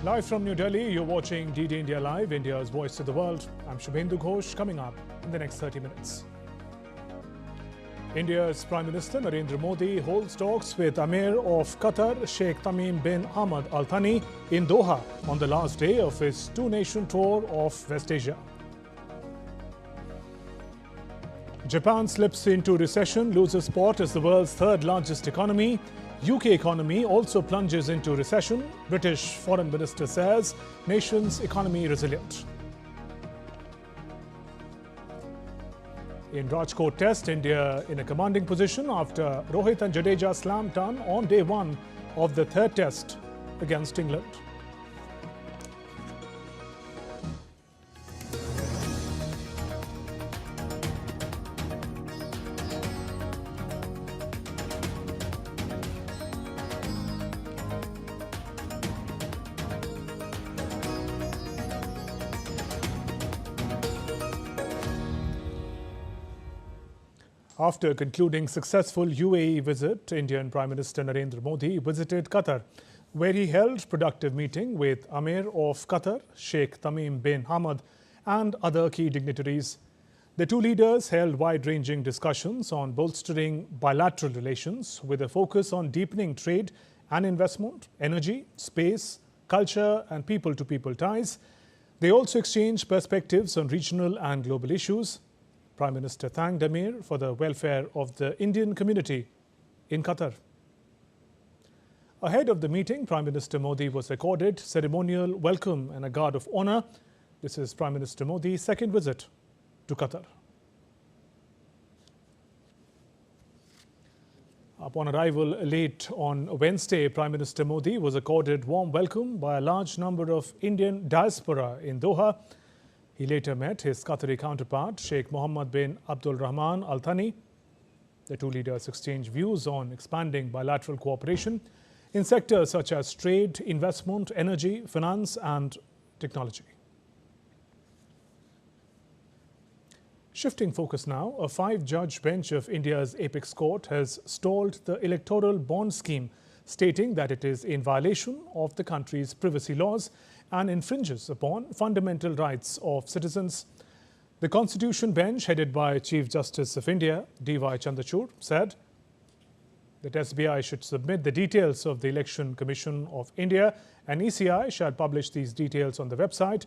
Live from New Delhi, you're watching DD India Live, India's voice to the world. I'm Shubhendu Ghosh, coming up in the next 30 minutes. India's Prime Minister Narendra Modi holds talks with Amir of Qatar, Sheikh Tamim bin Hamad Al Thani in Doha on the last day of his two-nation tour of West Asia. Japan slips into recession, loses spot as the world's third largest economy. UK economy also plunges into recession. British Foreign Minister says nation's economy resilient. In Rajkot Test, India in a commanding position after Rohit and Jadeja slam dunk on day one of the third test against England. After concluding successful UAE visit, Indian Prime Minister Narendra Modi visited Qatar, where he held productive meeting with Amir of Qatar, Sheikh Tamim bin Hamad, and other key dignitaries. The two leaders held wide-ranging discussions on bolstering bilateral relations with a focus on deepening trade and investment, energy, space, culture, and people-to-people ties. They also exchanged perspectives on regional and global issues. Prime Minister thanked Amir for the welfare of the Indian community in Qatar. Ahead of the meeting, Prime Minister Modi was accorded ceremonial welcome and a guard of honor. This is Prime Minister Modi's second visit to Qatar. Upon arrival late on Wednesday, Prime Minister Modi was accorded warm welcome by a large number of Indian diaspora in Doha. He later met his Qatari counterpart, Sheikh Mohammed bin Abdul Rahman Al Thani. The two leaders exchanged views on expanding bilateral cooperation in sectors such as trade, investment, energy, finance, and technology. Shifting focus now, a 5-judge bench of India's apex court has stalled the electoral bond scheme, stating that it is in violation of the country's privacy laws and infringes upon fundamental rights of citizens. The Constitution Bench, headed by Chief Justice of India, D.Y. Chandrachud, said that SBI should submit the details of the Election Commission of India and ECI shall publish these details on the website.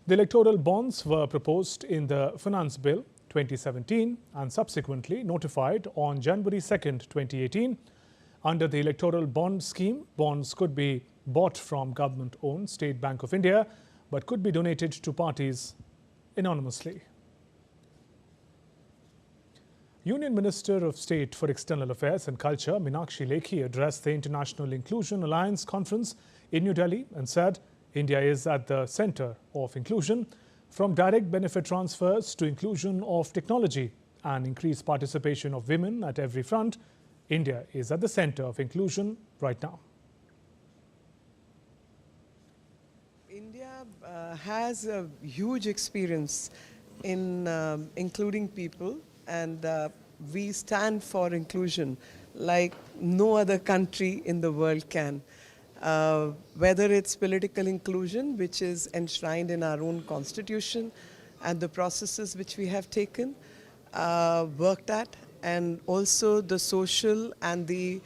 The electoral bonds were proposed in the Finance Bill 2017 and subsequently notified on January 2nd, 2018. Under the electoral bond scheme, bonds could be bought from government-owned State Bank of India, but could be donated to parties anonymously. Union Minister of State for External Affairs and Culture, Meenakshi Lekhi, addressed the International Inclusion Alliance Conference in New Delhi and said India is at the center of inclusion, from direct benefit transfers to inclusion of technology and increased participation of women at every front. India is at the center of inclusion right now. India has a huge experience in including people, and we stand for inclusion like no other country in the world can. Whether it's political inclusion, which is enshrined in our own constitution, and the processes which we have taken, worked at, and also the social and the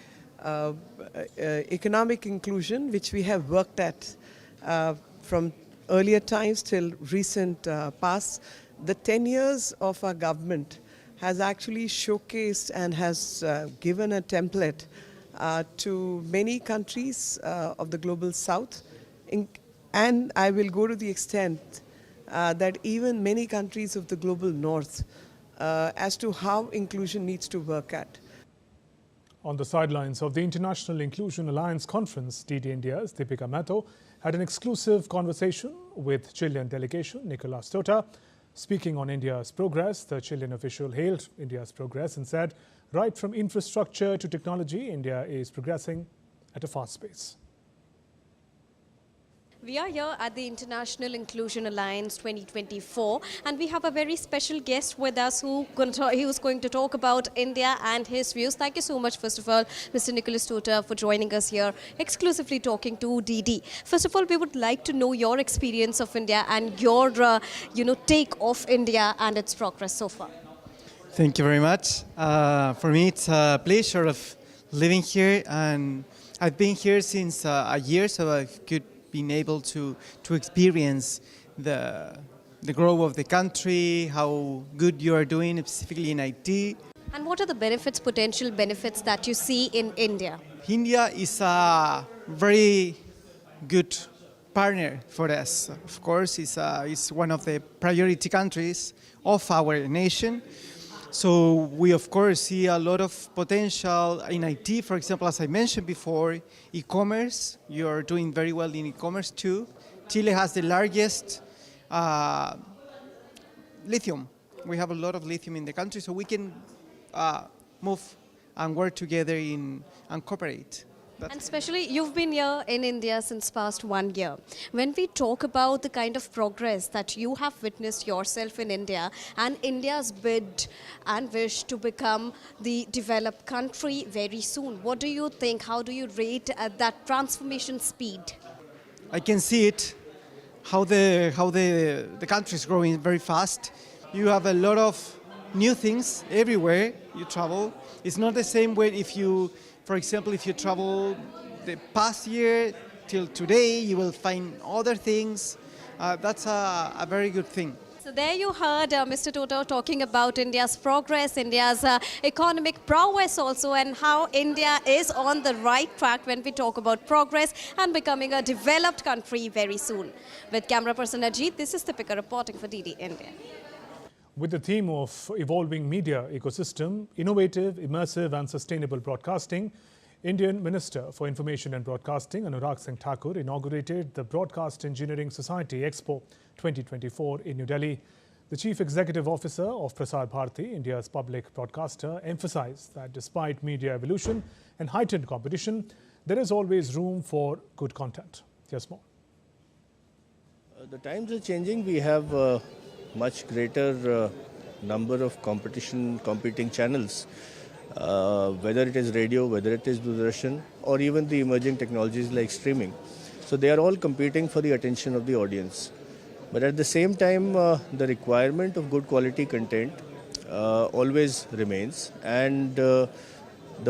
economic inclusion which we have worked at from earlier times till recent past. The 10 years of our government has actually showcased and has given a template to many countries of the global south, and I will go to the extent that even many countries of the global north as to how inclusion needs to work at. On the sidelines of the International Inclusion Alliance Conference, DD India's Deepika Mato had an exclusive conversation with Chilean delegation Nicolas Tota. Speaking on India's progress, the Chilean official hailed India's progress and said, right from infrastructure to technology, India is progressing at a fast pace. We are here at the International Inclusion Alliance 2024 and we have a very special guest with us who's going to talk about India and his views. Thank you so much, first of all, Mr. Nicholas Tota, for joining us here, exclusively talking to DD. First of all, we would like to know your experience of India and your take of India and its progress so far. Thank you very much. For me, it's a pleasure of living here, and I've been here since a year, so I could been able to experience the growth of the country, how good you are doing, specifically in IT. And what are the potential benefits that you see in India? India is a very good partner for us. Of course, it's one of the priority countries of our nation. So we, of course, see a lot of potential in IT, for example, as I mentioned before, e-commerce. You're doing very well in e-commerce too. Chile has the largest lithium. We have a lot of lithium in the country, so we can move and work together and cooperate. And especially, you've been here in India since past 1 year. When we talk about the kind of progress that you have witnessed yourself in India and India's bid and wish to become the developed country very soon, what do you think? How do you rate that transformation speed? I can see it, how the country is growing very fast. You have a lot of new things everywhere you travel. It's not the same way for example, if you travel the past year till today, you will find other things. That's a very good thing. So there you heard Mr. Tota talking about India's progress, India's economic prowess also, and how India is on the right track when we talk about progress and becoming a developed country very soon. With camera person Ajit, this is Deepika reporting for DD India. With the theme of evolving media ecosystem, innovative, immersive and sustainable broadcasting, Indian Minister for Information and Broadcasting Anurag Singh Thakur inaugurated the Broadcast Engineering Society Expo 2024 in New Delhi. The Chief Executive Officer of Prasar Bharati, India's public broadcaster, emphasized that despite media evolution and heightened competition, there is always room for good content. Here's more. The times are changing. We have much greater number of competing channels, whether it is radio, whether it is Doordarshan, or even the emerging technologies like streaming. So they are all competing for the attention of the audience. But at the same time, the requirement of good quality content always remains, and the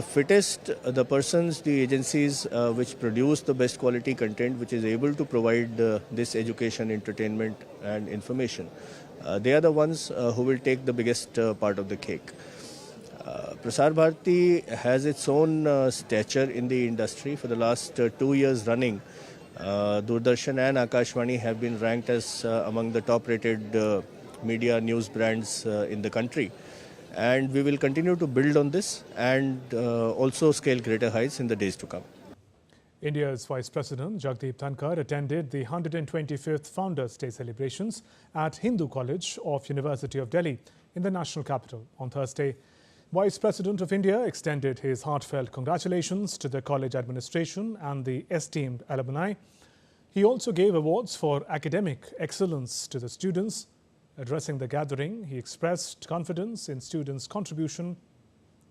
fittest, the persons, the agencies which produce the best quality content, which is able to provide this education, entertainment and information, they are the ones who will take the biggest part of the cake. Prasar Bharati has its own stature in the industry. For the last 2 years running, Doordarshan and Akashvani have been ranked as among the top-rated media news brands in the country. And we will continue to build on this and also scale greater heights in the days to come. India's Vice President Jagmeet attended the 125th Founders' Day celebrations at Hindu College of University of Delhi in the national capital on Thursday. Vice President of India extended his heartfelt congratulations to the college administration and the esteemed alumni. He also gave awards for academic excellence to the students. Addressing the gathering, he expressed confidence in students' contribution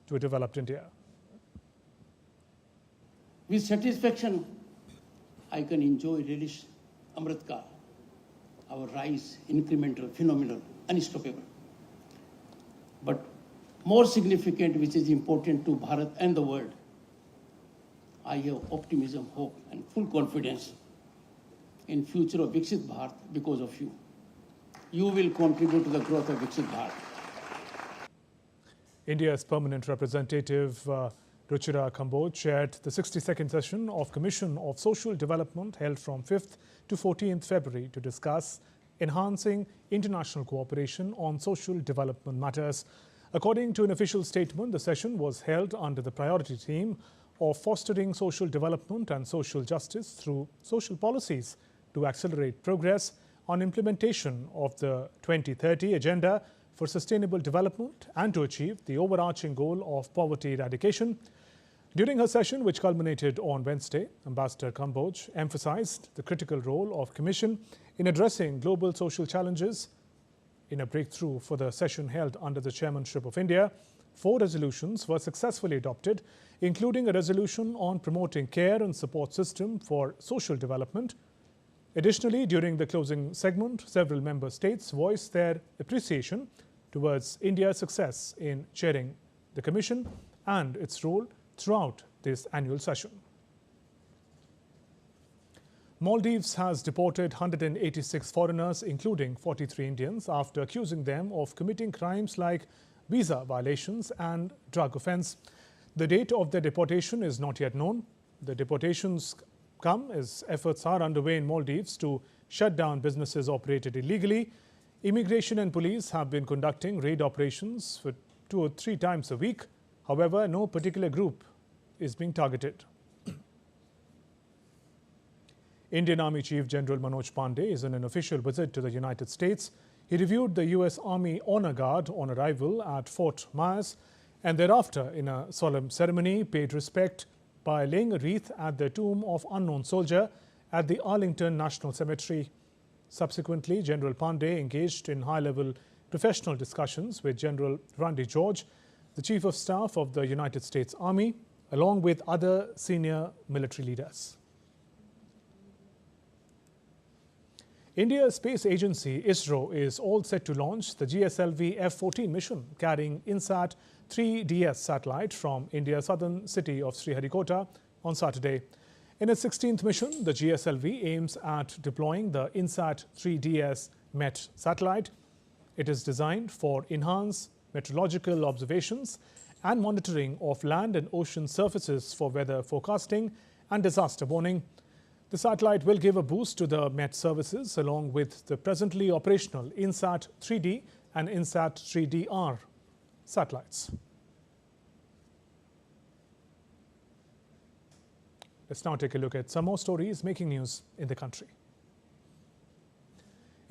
to a developed India. With satisfaction, I can enjoy relish Amrit Kal, our rise, incremental, phenomenal, unstoppable. But more significant, which is important to Bharat and the world, I have optimism, hope, and full confidence in future of Viksit Bharat because of you. You will contribute to the growth of Viksit Bharat. India's permanent representative Ruchira Kamboj chaired the 62nd session of Commission of Social Development held from 5th to 14th February to discuss enhancing international cooperation on social development matters. According to an official statement, the session was held under the priority theme of fostering social development and social justice through social policies to accelerate progress on implementation of the 2030 Agenda for Sustainable Development and to achieve the overarching goal of poverty eradication. During her session, which culminated on Wednesday, Ambassador Kamboj emphasized the critical role of Commission in addressing global social challenges. In a breakthrough for the session held under the chairmanship of India, 4 resolutions were successfully adopted, including a resolution on promoting care and support system for social development. Additionally, during the closing segment, several member states voiced their appreciation towards India's success in chairing the Commission and its role throughout this annual session. Maldives has deported 186 foreigners, including 43 Indians, after accusing them of committing crimes like visa violations and drug offence. The date of their deportation is not yet known. The deportations come as efforts are underway in Maldives to shut down businesses operated illegally. Immigration and police have been conducting raid operations for 2 or 3 times a week. However, no particular group is being targeted. Indian Army Chief General Manoj Pandey is on an official visit to the United States. He reviewed the US Army Honor Guard on arrival at Fort Myers and thereafter, in a solemn ceremony, paid respect by laying a wreath at the tomb of unknown soldier at the Arlington National Cemetery. Subsequently, General Pandey engaged in high-level professional discussions with General Randy George, the Chief of Staff of the United States Army, along with other senior military leaders. India's space agency ISRO is all set to launch the GSLV F14 mission carrying INSAT 3DS satellite from India's southern city of Sriharikota on Saturday. In its 16th mission, the GSLV aims at deploying the INSAT 3DS MET satellite. It is designed for enhanced meteorological observations and monitoring of land and ocean surfaces for weather forecasting and disaster warning. The satellite will give a boost to the MET services along with the presently operational INSAT 3D and INSAT 3DR satellites. Let's now take a look at some more stories making news in the country.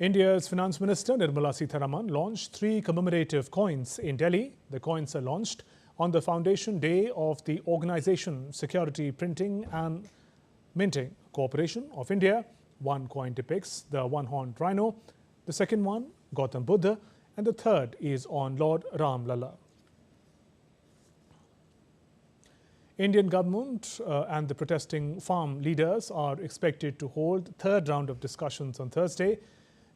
India's Finance Minister Nirmala Sitharaman launched 3 commemorative coins in Delhi. The coins are launched on the foundation day of the Organization Security Printing and Minting Corporation of India. One coin depicts the one-horned rhino, the second one Gautam Buddha, and the third is on Lord Ram Lalla. Indian government and the protesting farm leaders are expected to hold third round of discussions on Thursday.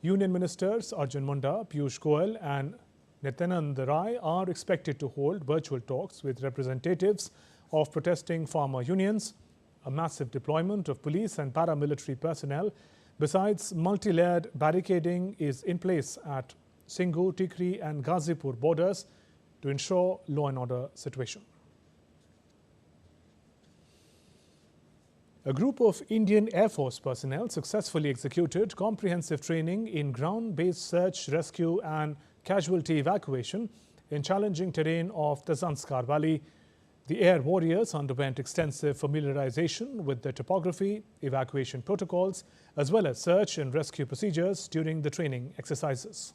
Union Ministers Arjun Munda, Piyush Goyal and Nityanand Rai are expected to hold virtual talks with representatives of protesting farmer unions. A massive deployment of police and paramilitary personnel, besides multi-layered barricading, is in place at Singhu, Tikri and Ghazipur borders to ensure law and order situation. A group of Indian Air Force personnel successfully executed comprehensive training in ground-based search, rescue and casualty evacuation in challenging terrain of the Zanskar Valley. The air warriors underwent extensive familiarization with the topography, evacuation protocols, as well as search and rescue procedures during the training exercises.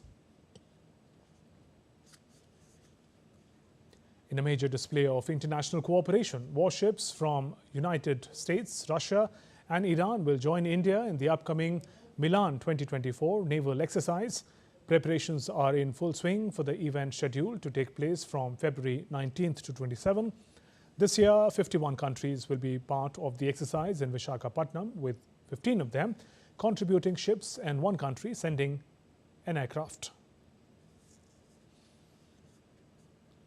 In a major display of international cooperation, warships from United States, Russia and Iran will join India in the upcoming Milan 2024 naval exercise. Preparations are in full swing for the event scheduled to take place from February 19th to 27th. This year, 51 countries will be part of the exercise in Visakhapatnam, with 15 of them contributing ships and 1 country sending an aircraft.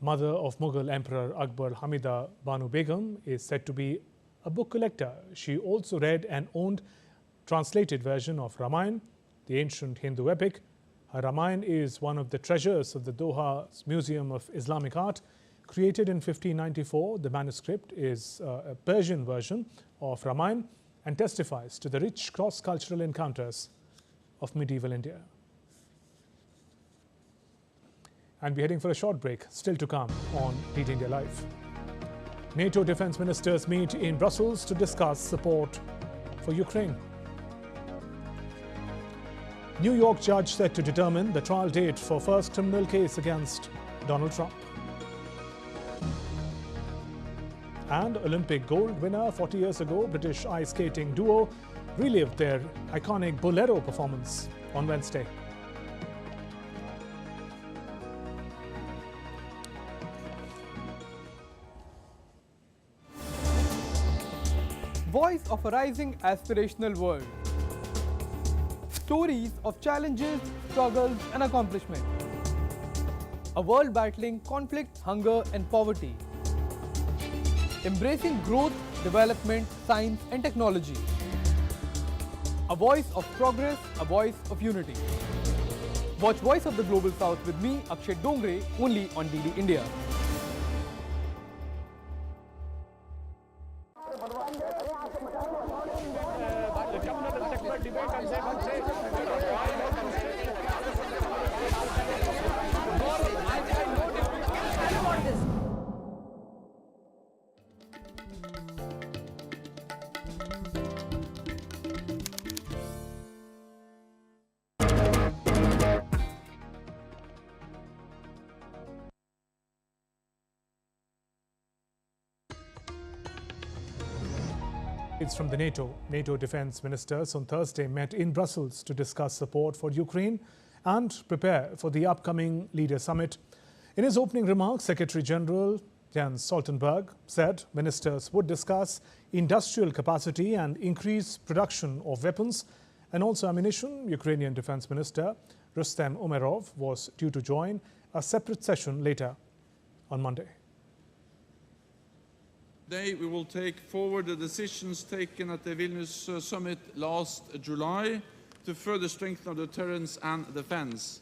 Mother of Mughal Emperor Akbar, Hamida Banu Begum, is said to be a book collector. She also read and owned translated version of Ramayana, the ancient Hindu epic. Her Ramayana is one of the treasures of the Doha Museum of Islamic Art. Created in 1594, the manuscript is a Persian version of Ramayana and testifies to the rich cross-cultural encounters of medieval India. And we're heading for a short break, still to come on Lead India Live. NATO defense ministers meet in Brussels to discuss support for Ukraine. New York judge set to determine the trial date for first criminal case against Donald Trump. And Olympic gold winner 40 years ago, British ice skating duo relived their iconic Bolero performance on Wednesday. Voice of a rising aspirational world. Stories of challenges, struggles and accomplishment. A world battling conflict, hunger and poverty. Embracing growth, development, science and technology. A voice of progress, a voice of unity. Watch Voice of the Global South with me, Akshay Dongre, only on DD India. It's from the NATO. NATO defense ministers on Thursday met in Brussels to discuss support for Ukraine and prepare for the upcoming Leader Summit. In his opening remarks, Secretary General Jens Stoltenberg said ministers would discuss industrial capacity and increase production of weapons and also ammunition. Ukrainian Defense Minister Rustem Umerov was due to join a separate session later on Monday. Today we will take forward the decisions taken at the Vilnius summit last July to further strengthen our deterrence and defense.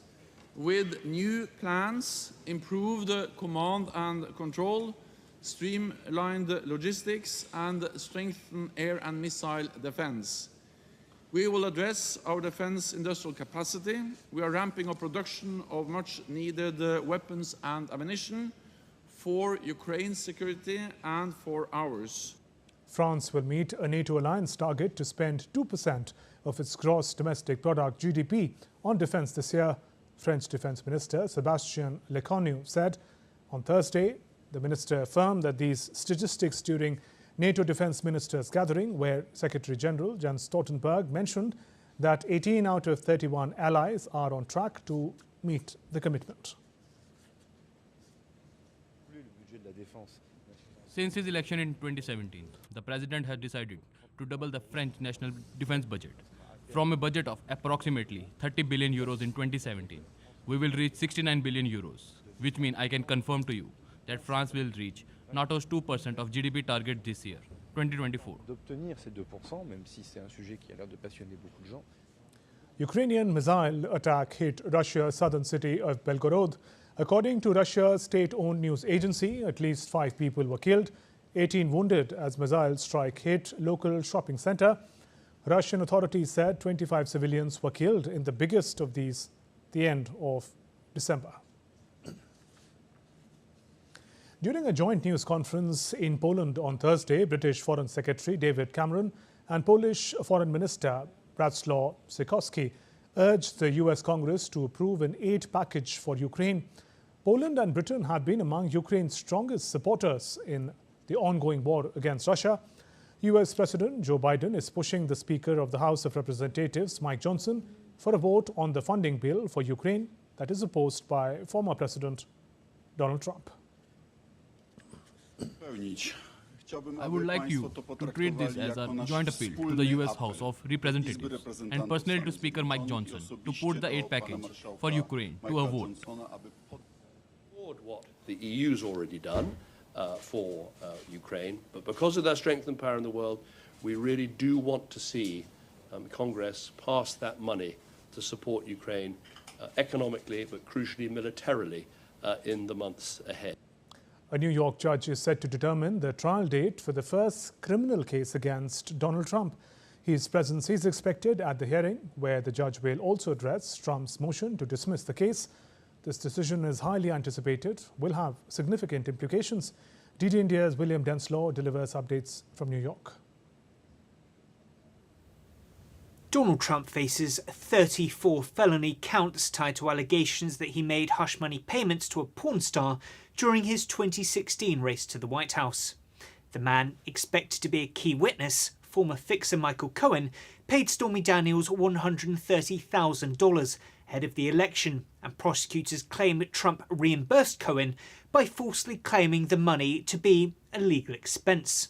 With new plans, improved command and control, streamlined logistics and strengthened air and missile defense. We will address our defense industrial capacity. We are ramping up production of much needed weapons and ammunition for Ukraine's security and for ours. France will meet a NATO alliance target to spend 2% of its gross domestic product GDP on defense this year. French Defense Minister Sébastien Lecornu said on Thursday. The minister affirmed that these statistics during NATO defense ministers' gathering, where Secretary General Jens Stoltenberg mentioned that 18 out of 31 allies are on track to meet the commitment. Since his election in 2017, the president has decided to double the French national defense budget. From a budget of approximately 30 billion euros in 2017, we will reach 69 billion euros, which means I can confirm to you that France will reach NATO's 2% of GDP target this year, 2024. D'obtenir ces 2%, même si c'est un sujet qui a l'air de passionner beaucoup de gens. Ukrainian missile attack hit Russia's southern city of Belgorod. According to Russia's state-owned news agency, at least 5 people were killed, 18 wounded as missile strike hit local shopping center. Russian authorities said 25 civilians were killed in the biggest of these the end of December. During a joint news conference in Poland on Thursday, British Foreign Secretary David Cameron and Polish Foreign Minister Władysław Sikorski urged the US Congress to approve an aid package for Ukraine. Poland and Britain have been among Ukraine's strongest supporters in the ongoing war against Russia. US President Joe Biden is pushing the Speaker of the House of Representatives, Mike Johnson, for a vote on the funding bill for Ukraine that is opposed by former President Donald Trump. I would like you to treat this as a joint appeal to the US House of Representatives and personally to Speaker Mike Johnson to put the aid package for Ukraine to a vote. What the EU's already done for Ukraine, but because of their strength and power in the world, we really do want to see Congress pass that money to support Ukraine economically, but crucially militarily in the months ahead. A New York judge is set to determine the trial date for the first criminal case against Donald Trump. His presence is expected at the hearing, where the judge will also address Trump's motion to dismiss the case. This decision is highly anticipated, will have significant implications. DD India's William Denslow delivers updates from New York. Donald Trump faces 34 felony counts tied to allegations that he made hush money payments to a porn star during his 2016 race to the White House. The man, expected to be a key witness, former fixer Michael Cohen, paid Stormy Daniels $130,000 ahead of the election, and prosecutors claim that Trump reimbursed Cohen by falsely claiming the money to be a legal expense.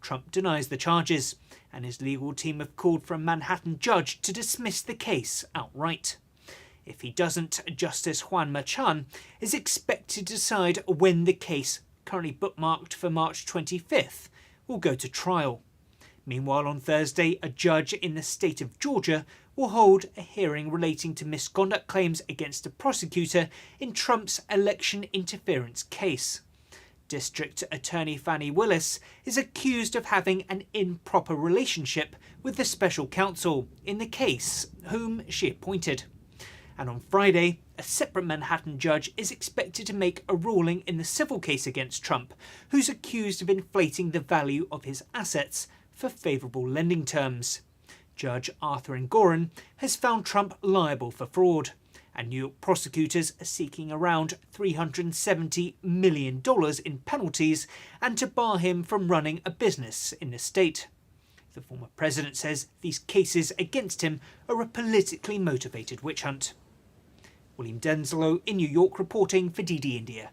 Trump denies the charges, and his legal team have called for a Manhattan judge to dismiss the case outright. If he doesn't, Justice Juan Merchan is expected to decide when the case, currently bookmarked for March 25th, will go to trial. Meanwhile, on Thursday, a judge in the state of Georgia will hold a hearing relating to misconduct claims against a prosecutor in Trump's election interference case. District Attorney Fani Willis is accused of having an improper relationship with the special counsel in the case, whom she appointed. And on Friday, a separate Manhattan judge is expected to make a ruling in the civil case against Trump, who's accused of inflating the value of his assets for favourable lending terms. Judge Arthur Engoron has found Trump liable for fraud, and New York prosecutors are seeking around $370 million in penalties and to bar him from running a business in the state. The former president says these cases against him are a politically motivated witch hunt. William Denslow in New York reporting for DD India.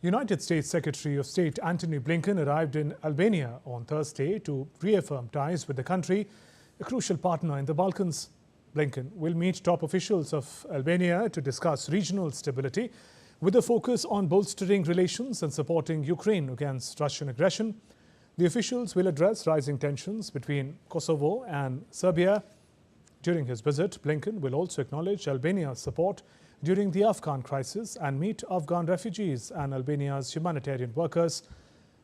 United States Secretary of State Antony Blinken arrived in Albania on Thursday to reaffirm ties with the country, a crucial partner in the Balkans. Blinken will meet top officials of Albania to discuss regional stability, with a focus on bolstering relations and supporting Ukraine against Russian aggression. The officials will address rising tensions between Kosovo and Serbia. During his visit, Blinken will also acknowledge Albania's support during the Afghan crisis and meet Afghan refugees and Albania's humanitarian workers.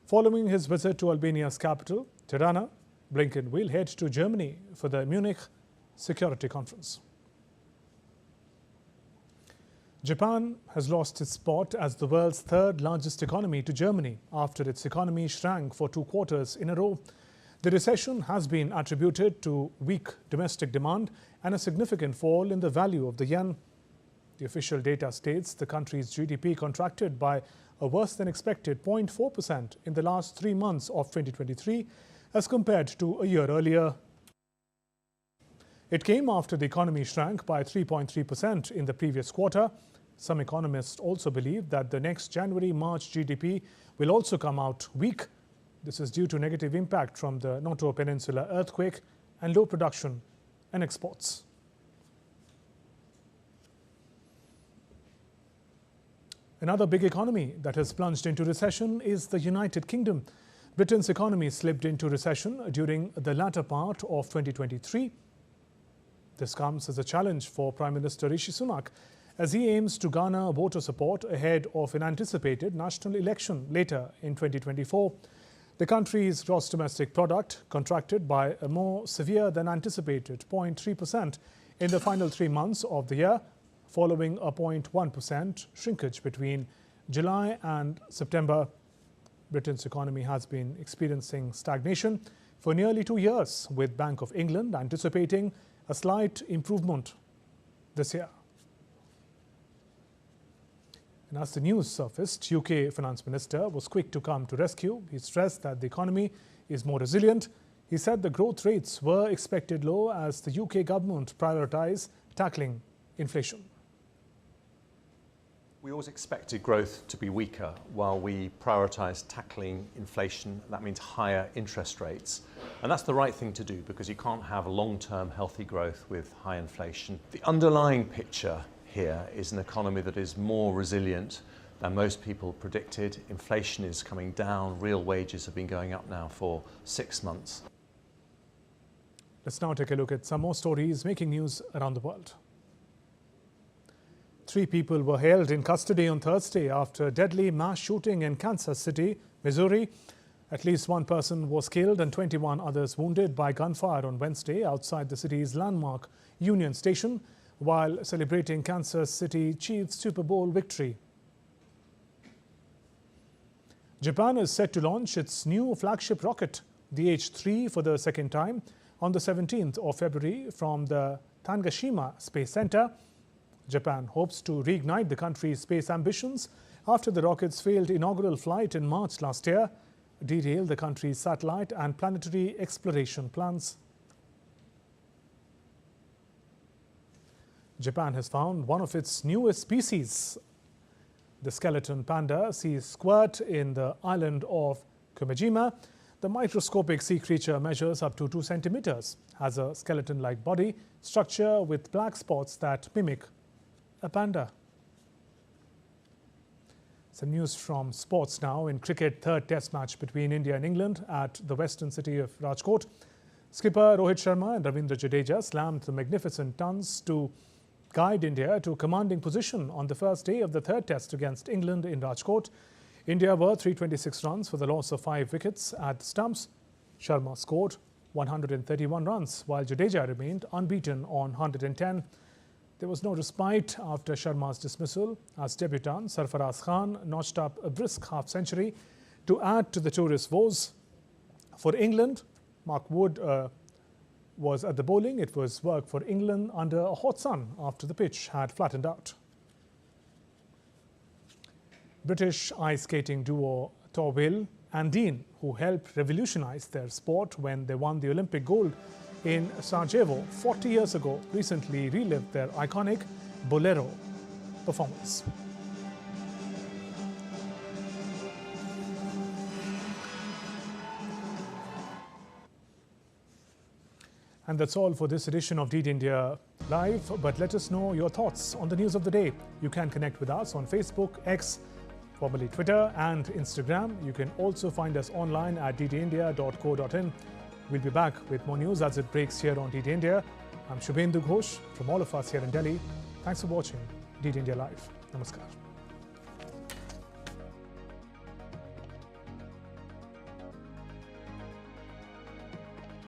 Following his visit to Albania's capital, Tirana, Blinken will head to Germany for the Munich Security Conference. Japan has lost its spot as the world's third largest economy to Germany after its economy shrank for 2 quarters in a row. The recession has been attributed to weak domestic demand and a significant fall in the value of the yen. The official data states the country's GDP contracted by a worse than expected 0.4% in the last 3 months of 2023 as compared to a year earlier. It came after the economy shrank by 3.3% in the previous quarter. Some economists also believe that the next January-March GDP will also come out weak. This is due to negative impact from the Noto Peninsula earthquake and low production and exports. Another big economy that has plunged into recession is the United Kingdom. Britain's economy slipped into recession during the latter part of 2023. This comes as a challenge for Prime Minister Rishi Sunak as he aims to garner voter support ahead of an anticipated national election later in 2024. The country's gross domestic product contracted by a more severe than anticipated 0.3% in the final 3 months of the year, following a 0.1% shrinkage between July and September. Britain's economy has been experiencing stagnation for nearly 2 years, with Bank of England anticipating a slight improvement this year. And as the news surfaced, UK Finance Minister was quick to come to rescue. He stressed that the economy is more resilient. He said the growth rates were expected low as the UK government prioritised tackling inflation. We always expected growth to be weaker while we prioritise tackling inflation. That means higher interest rates. And that's the right thing to do because you can't have long-term healthy growth with high inflation. The underlying picture here is an economy that is more resilient than most people predicted. Inflation is coming down. Real wages have been going up now for 6 months. Let's now take a look at some more stories making news around the world. 3 people were held in custody on Thursday after a deadly mass shooting in Kansas City, Missouri. At least 1 person was killed and 21 others wounded by gunfire on Wednesday outside the city's landmark Union Station while celebrating Kansas City Chiefs' Super Bowl victory. Japan is set to launch its new flagship rocket, the H-3, for the second time on the 17th of February from the Tanegashima Space Center. Japan hopes to reignite the country's space ambitions after the rocket's failed inaugural flight in March last year, detailed the country's satellite and planetary exploration plans. Japan has found one of its newest species. The skeleton panda sea squirt in the island of Kumejima. The microscopic sea creature measures up to 2 centimeters, has a skeleton-like body structure with black spots that mimic a panda. Some news from sports now. In cricket, third test match between India and England at the western city of Rajkot. Skipper Rohit Sharma and Rohit and Jadeja slammed the magnificent tons to guide India to a commanding position on the first day of the third test against England in Rajkot. India were 326 runs for the loss of 5 wickets at the stumps. Sharma scored 131 runs, while Jadeja remained unbeaten on 110. There was no respite after Sharma's dismissal, as debutant Sarfaraz Khan notched up a brisk half-century to add to the tourist woes. For England, Mark Wood was at the bowling. It was work for England under a hot sun after the pitch had flattened out. British ice skating duo Torvill and Dean, who helped revolutionize their sport when they won the Olympic gold in Sarajevo 40 years ago, recently relived their iconic Bolero performance. And that's all for this edition of DD India Live. But let us know your thoughts on the news of the day. You can connect with us on Facebook, X, formerly Twitter, and Instagram. You can also find us online at ddindia.co.in. We'll be back with more news as it breaks here on DD India. I'm Shubhendu Ghosh from all of us here in Delhi. Thanks for watching DD India Live. Namaskar.